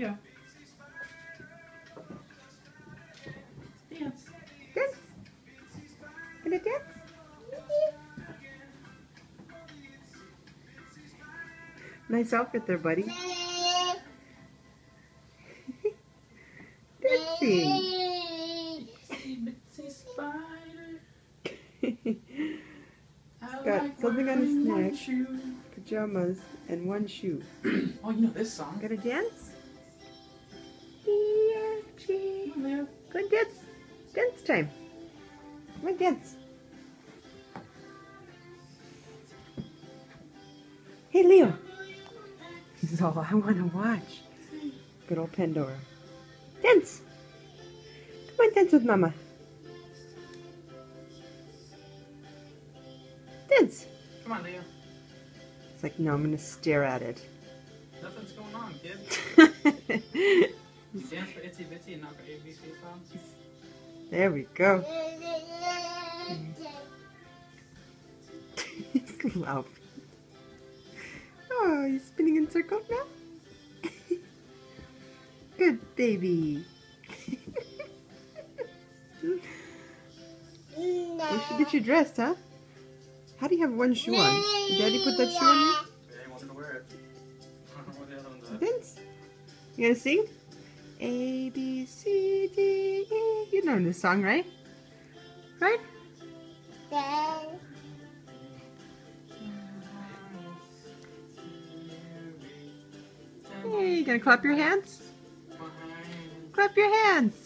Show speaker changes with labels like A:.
A: Leo. Dance.
B: Dance. Gonna dance? Nice outfit there, buddy. Dancing.
A: Itsy spider.
B: Got something on his neck,
A: Shoe.
B: pajamas, and one shoe.
A: Oh, you know this song?
B: Gonna dance?
A: Come on, Leo.
B: Go and dance. Dance time. Come on, dance. Hey, Leo. This is all I want to watch. Good old Pandora. Dance. Come on, dance with Mama. Dance.
A: Come on, Leo.
B: It's like, no, I'm going to stare at it.
A: Nothing's going on, kid. Dance for Itsy Bitsy and not for ABC songs.
B: There we go. Wow. Oh, he's spinning in circles now? Good baby. We should get you dressed, huh? How do you have one shoe on? Did Daddy put that shoe on you?
A: Yeah, he wanted to wear it. I don't know what the other one's at.
B: Dance. You gonna sing? A, B, C, D, E. You know this song, right? Right? Hey, you gonna clap your hands? Clap your hands.